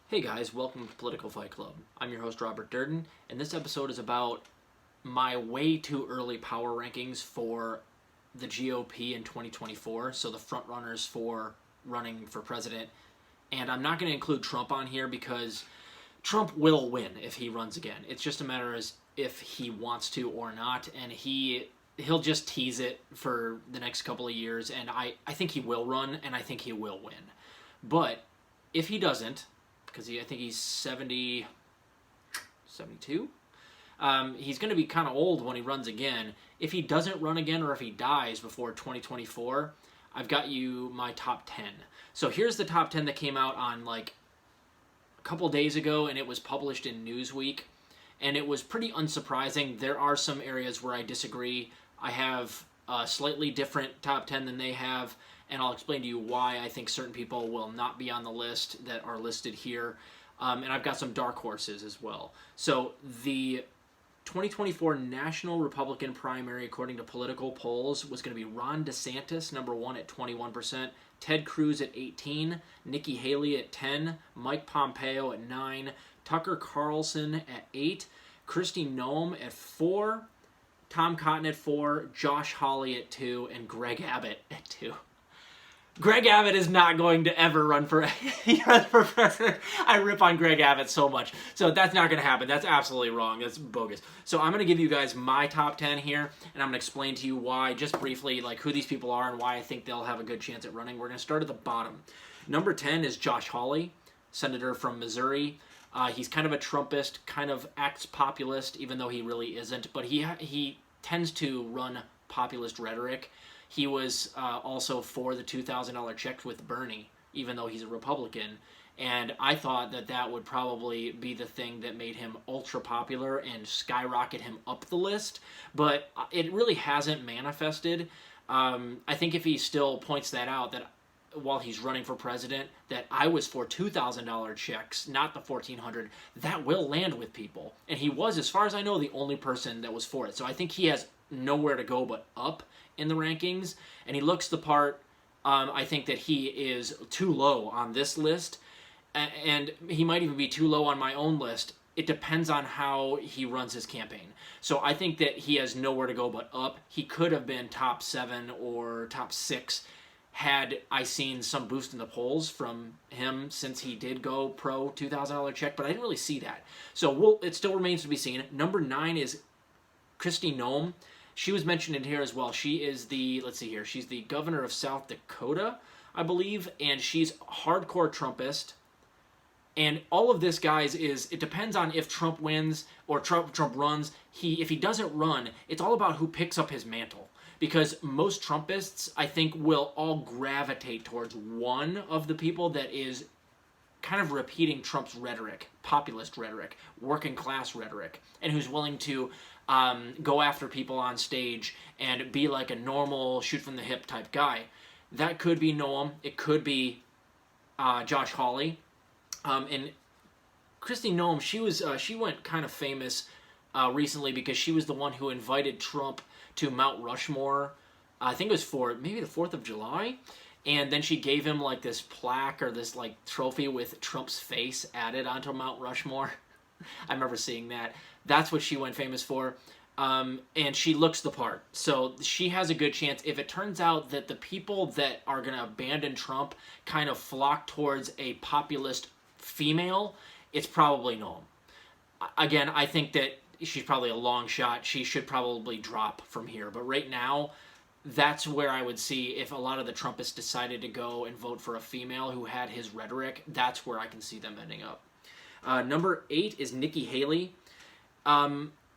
Hey guys, welcome to Political Fight Club. I'm your host Robert Durden, and this episode is about my way too early power rankings for the GOP in 2024, so the frontrunners for running for president. And I'm not going to include Trump on here because Trump will win if he runs again. It's just a matter of if he wants to or not, and he'll just tease it for the next couple of years, and I think he will run, and I think he will win. But if he doesn't, because I think he's 72. He's going to be kind of old when he runs again. If he doesn't run again or if he dies before 2024, I've got you my top 10. So here's the top 10 that came out on like a couple days ago, and it was published in Newsweek. And it was pretty unsurprising. There are some areas where I disagree. I have a slightly different top 10 than they have, and I'll explain to you why I think certain people will not be on the list that are listed here. And I've got some dark horses as well. So the 2024 National Republican primary, according to political polls, was going to be Ron DeSantis, number one at 21%, Ted Cruz at 18%, Nikki Haley at 10%, Mike Pompeo at 9%, Tucker Carlson at 8%, Christy Gnome at 4%, Tom Cotton at 4%, Josh Hawley at 2%, and Greg Abbott at 2%. Greg Abbott is not going to ever run for president. I rip on Greg Abbott so much. So that's not going to happen. That's absolutely wrong. That's bogus. So I'm going to give you guys my top 10 here, and I'm going to explain to you why, just briefly, like who these people are and why I think they'll have a good chance at running. We're going to start at the bottom. Number 10 is Josh Hawley, senator from Missouri. He's kind of a Trumpist, kind of acts populist, even though he really isn't. But he tends to run populist rhetoric. He was also for the $2,000 check with Bernie, even though he's a Republican. And I thought that would probably be the thing that made him ultra popular and skyrocket him up the list. But it really hasn't manifested. I think if he still points that out, that while he's running for president, that I was for $2,000 checks, not the $1,400, that will land with people. And he was, as far as I know, the only person that was for it. So I think he has nowhere to go but up in the rankings, and he looks the part. I think that he is too low on this list, and he might even be too low on my own list. It depends on how he runs his campaign. So I think that he has nowhere to go but up. He could have been top 7 or top 6 had I seen some boost in the polls from him since he did go pro $2,000 check, but I didn't really see that. So it still remains to be seen. Number 9 is Christy Gnome. She was mentioned in here as well. She is she's the governor of South Dakota, I believe, and she's hardcore Trumpist. And all of this, guys, it depends on if Trump wins or Trump runs. If he doesn't run, it's all about who picks up his mantle. Because most Trumpists, I think, will all gravitate towards one of the people that is kind of repeating Trump's rhetoric, populist rhetoric, working class rhetoric, and who's willing to go after people on stage and be like a normal shoot from the hip type guy. That could be Gnome. It could be Josh Hawley. And Christy Gnome, she went kind of famous recently because she was the one who invited Trump to Mount Rushmore. I think it was for maybe the 4th of July. And then she gave him like this plaque or this like trophy with Trump's face added onto Mount Rushmore. I remember seeing that. That's what she went famous for. And she looks the part. So she has a good chance. If it turns out that the people that are going to abandon Trump kind of flock towards a populist female, it's probably Gnome. Again, I think that she's probably a long shot. She should probably drop from here. But right now, that's where I would see if a lot of the Trumpists decided to go and vote for a female who had his rhetoric, that's where I can see them ending up. Number 8 is Nikki Haley.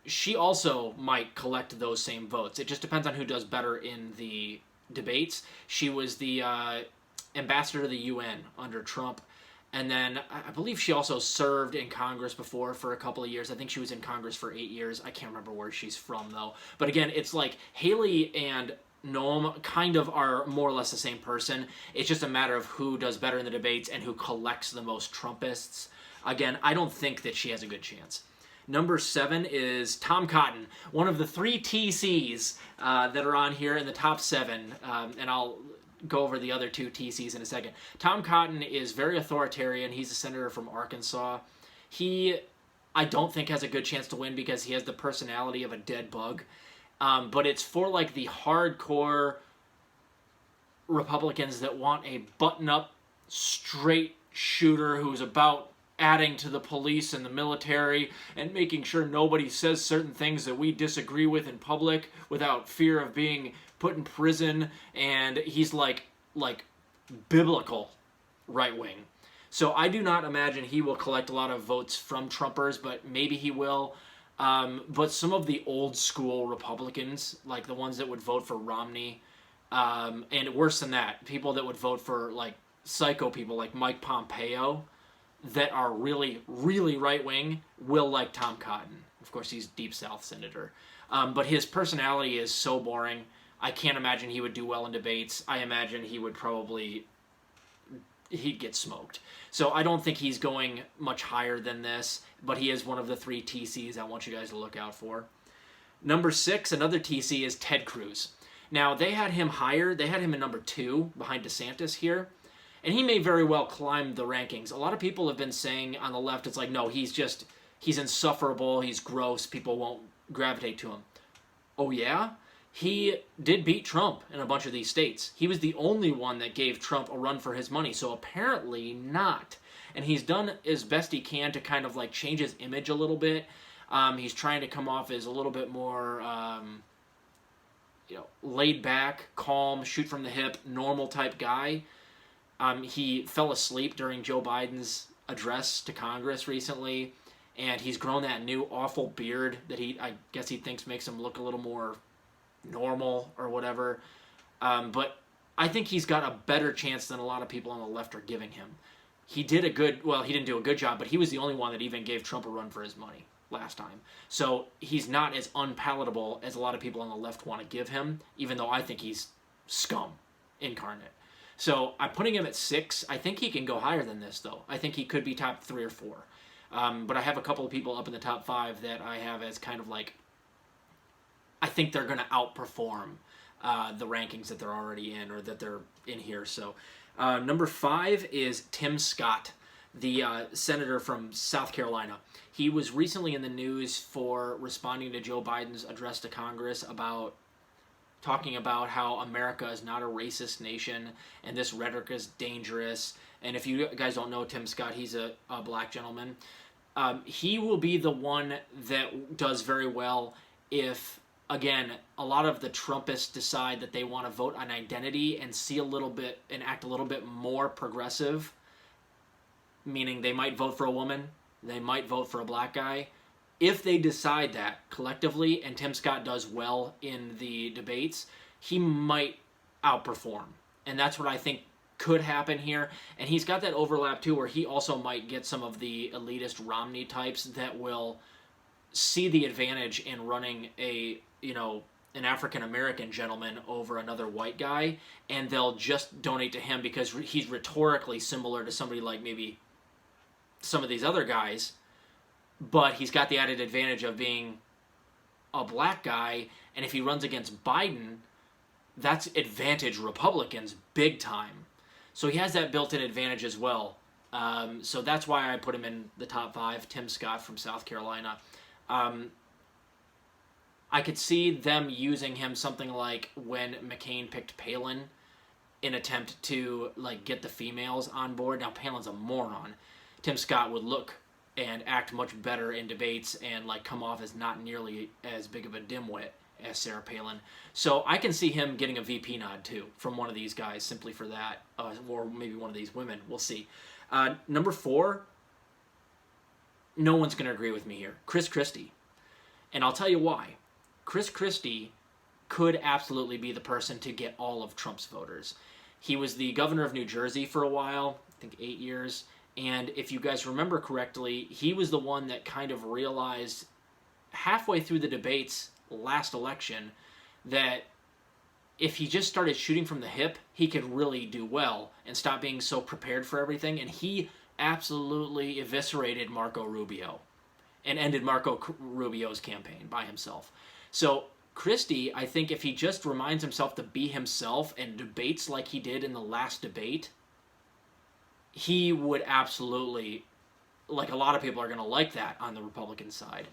She also might collect those same votes. It just depends on who does better in the debates. She was the ambassador to the UN under Trump. And then I believe she also served in Congress before for a couple of years. I think she was in Congress for 8 years. I can't remember where she's from, though. But again, it's like Haley and Gnome kind of are more or less the same person. It's just a matter of who does better in the debates and who collects the most Trumpists. Again, I don't think that she has a good chance. Number 7 is Tom Cotton, one of the 3 TCs that are on here in the top 7. And I'll go over the other two TCs in a second. Tom Cotton is very authoritarian. He's a senator from Arkansas. He, I don't think, has a good chance to win because he has the personality of a dead bug. But it's for like the hardcore Republicans that want a button-up, straight shooter who's about adding to the police and the military and making sure nobody says certain things that we disagree with in public without fear of being put in prison. And he's like biblical right-wing. So I do not imagine he will collect a lot of votes from Trumpers, but maybe he will. But some of the old school Republicans, like the ones that would vote for Romney, and worse than that, people that would vote for like psycho people like Mike Pompeo that are really, really right-wing will like Tom Cotton. Of course, he's Deep South senator. But his personality is so boring. I can't imagine he would do well in debates. I imagine he would he'd get smoked. So I don't think he's going much higher than this, but he is one of the 3 TCs I want you guys to look out for. Number 6, another TC, is Ted Cruz. Now, they had him higher. They had him in number 2 behind DeSantis here. And he may very well climb the rankings. A lot of people have been saying on the left, it's like, no, he's insufferable, he's gross, people won't gravitate to him. Oh yeah? He did beat Trump in a bunch of these states. He was the only one that gave Trump a run for his money, so apparently not. And he's done as best he can to kind of like change his image a little bit. He's trying to come off as a little bit more, laid back, calm, shoot from the hip, normal type guy. He fell asleep during Joe Biden's address to Congress recently, and he's grown that new awful beard that I guess he thinks makes him look a little more normal or whatever. But I think he's got a better chance than a lot of people on the left are giving him. He didn't do a good job, but he was the only one that even gave Trump a run for his money last time. So he's not as unpalatable as a lot of people on the left want to give him, even though I think he's scum incarnate. So I'm putting him at 6. I think he can go higher than this, though. I think he could be top 3 or 4. But I have a couple of people up in the top 5 that I have as kind of like, I think they're going to outperform the rankings that they're already in or that they're in here. So number 5 is Tim Scott, the senator from South Carolina. He was recently in the news for responding to Joe Biden's address to Congress talking about how America is not a racist nation and this rhetoric is dangerous. And if you guys don't know Tim Scott, he's a black gentleman. He will be the one that does very well if, again, a lot of the Trumpists decide that they want to vote on identity and see a little bit and act a little bit more progressive, meaning they might vote for a woman, they might vote for a black guy. If they decide that collectively, and Tim Scott does well in the debates, he might outperform. And that's what I think could happen here. And he's got that overlap too, where he also might get some of the elitist Romney types that will see the advantage in running an African-American gentleman over another white guy, and they'll just donate to him because he's rhetorically similar to somebody like maybe some of these other guys, but he's got the added advantage of being a black guy, and if he runs against Biden, that's advantage Republicans big time. So he has that built-in advantage as well. So that's why I put him in the top 5, Tim Scott from South Carolina. I could see them using him something like when McCain picked Palin in attempt to get the females on board. Now, Palin's a moron. Tim Scott would look and act much better in debates and come off as not nearly as big of a dimwit as Sarah Palin. So I can see him getting a VP nod too from one of these guys simply for that, or maybe one of these women. We'll see. Number 4, no one's going to agree with me here. Chris Christie. And I'll tell you why. Chris Christie could absolutely be the person to get all of Trump's voters. He was the governor of New Jersey for a while, I think 8 years. And if you guys remember correctly, he was the one that kind of realized halfway through the debates last election that if he just started shooting from the hip, he could really do well and stop being so prepared for everything. And he absolutely eviscerated Marco Rubio and ended Marco Rubio's campaign by himself. So Christie, I think if he just reminds himself to be himself and debates like he did in the last debate, he would absolutely, like a lot of people are going to like that on the Republican side.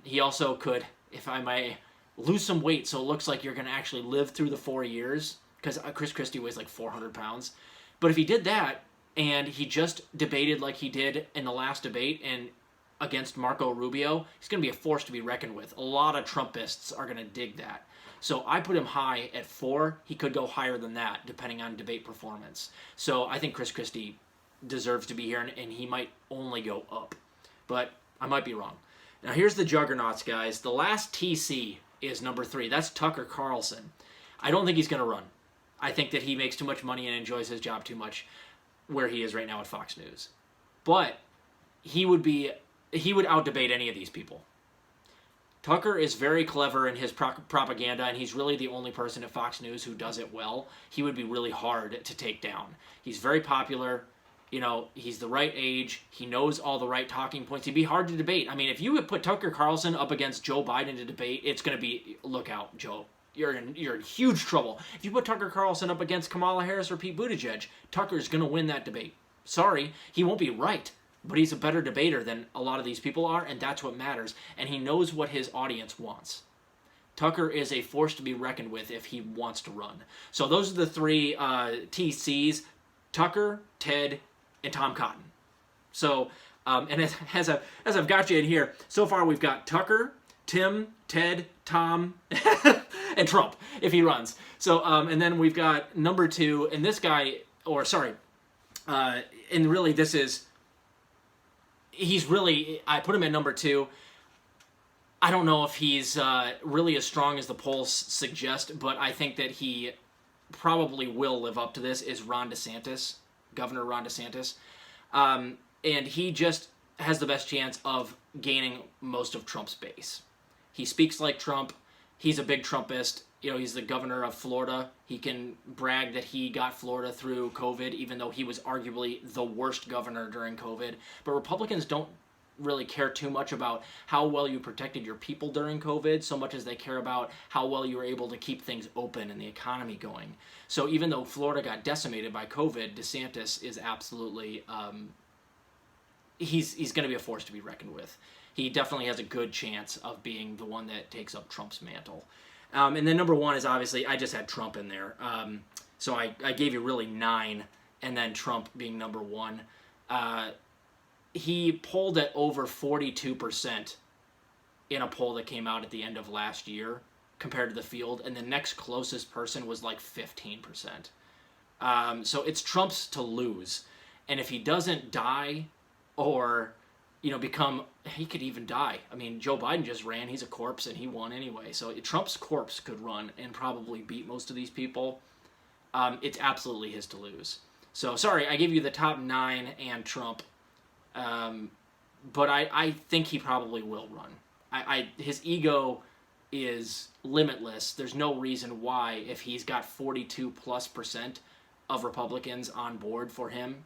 He also could, if I may, lose some weight so it looks like you're going to actually live through the 4 years, because Chris Christie weighs like 400 pounds. But if he did that and he just debated like he did in the last debate and against Marco Rubio, he's going to be a force to be reckoned with. A lot of Trumpists are going to dig that. So I put him high at 4. He could go higher than that depending on debate performance. So I think Chris Christie deserves to be here, and he might only go up. But I might be wrong. Now here's the juggernauts, guys. The last TC is number 3. That's Tucker Carlson. I don't think he's going to run. I think that he makes too much money and enjoys his job too much where he is right now at Fox News. But he would out-debate any of these people. Tucker is very clever in his propaganda, and he's really the only person at Fox News who does it well. He would be really hard to take down. He's very popular. You know, he's the right age. He knows all the right talking points. He'd be hard to debate. I mean, if you would put Tucker Carlson up against Joe Biden to debate, it's going to be, look out, Joe. You're in huge trouble. If you put Tucker Carlson up against Kamala Harris or Pete Buttigieg, Tucker's going to win that debate. Sorry, he won't be right. But he's a better debater than a lot of these people are, and that's what matters. And he knows what his audience wants. Tucker is a force to be reckoned with if he wants to run. So those are the 3 TCs, Tucker, Ted, and Tom Cotton. So, and as I've got you in here, so far we've got Tucker, Tim, Ted, Tom, and Trump, if he runs. So, and then we've got number 2, and this guy, and really this is, I put him at number 2. I don't know if he's really as strong as the polls suggest, but I think that he probably will live up to this, is Ron DeSantis, Governor Ron DeSantis. And he just has the best chance of gaining most of Trump's base. He speaks like Trump. He's a big Trumpist. You know, he's the governor of Florida. He can brag that he got Florida through COVID, even though he was arguably the worst governor during COVID. But Republicans don't really care too much about how well you protected your people during COVID, so much as they care about how well you were able to keep things open and the economy going. So even though Florida got decimated by COVID, DeSantis is absolutely, he's going to be a force to be reckoned with. He definitely has a good chance of being the one that takes up Trump's mantle. And then number 1 is obviously, I just had Trump in there. So I gave you really 9, and then Trump being number 1. He polled at over 42% in a poll that came out at the end of last year compared to the field, and the next closest person was like 15%. So it's Trump's to lose. And if he doesn't die or, you know, he could even die. I mean, Joe Biden just ran. He's a corpse, and he won anyway. So Trump's corpse could run and probably beat most of these people. It's absolutely his to lose. So, sorry, I gave you the top 9 and Trump. But I think he probably will run. His ego is limitless. There's no reason why, if he's got 42+% of Republicans on board for him,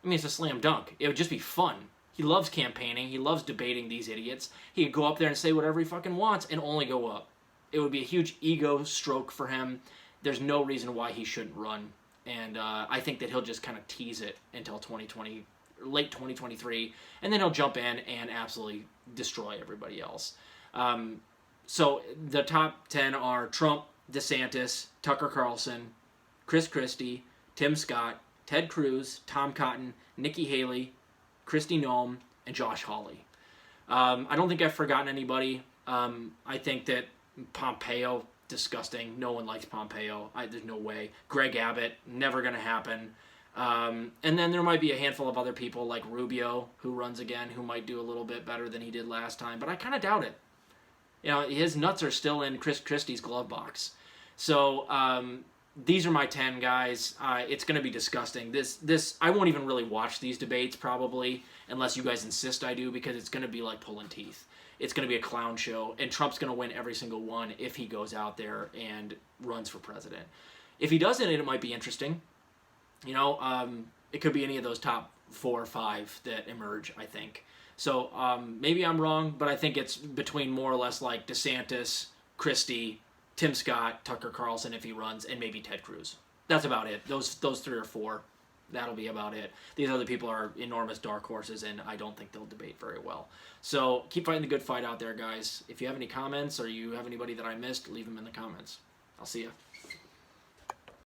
I mean, it's a slam dunk. It would just be fun. He loves campaigning. He loves debating these idiots. He could go up there and say whatever he fucking wants and only go up. It would be a huge ego stroke for him. There's no reason why he shouldn't run. And I think that he'll just kind of tease it until late 2023, and then he'll jump in and absolutely destroy everybody else. So the top 10 are Trump, DeSantis, Tucker Carlson, Chris Christie, Tim Scott, Ted Cruz, Tom Cotton, Nikki Haley, Christy Gnome, and Josh Hawley. I don't think I've forgotten anybody. I think that Pompeo, disgusting. No one likes Pompeo. There's no way. Greg Abbott, never going to happen. And then there might be a handful of other people like Rubio, who runs again, who might do a little bit better than he did last time, but I kind of doubt it. You know, his nuts are still in Chris Christie's glove box. So these are my 10 guys. It's going to be disgusting. This I won't even really watch these debates probably, unless you guys insist I do, because it's going to be like pulling teeth. It's going to be a clown show, and Trump's going to win every single one if he goes out there and runs for president. If he doesn't, it might be interesting. You know, it could be any of those top 4 or 5 that emerge, I think. So maybe I'm wrong, but I think it's between more or less like DeSantis, Christie, Tim Scott, Tucker Carlson if he runs, and maybe Ted Cruz. That's about it. Those 3 or 4. That'll be about it. These other people are enormous dark horses, and I don't think they'll debate very well. So keep fighting the good fight out there, guys. If you have any comments or you have anybody that I missed, leave them in the comments. I'll see you.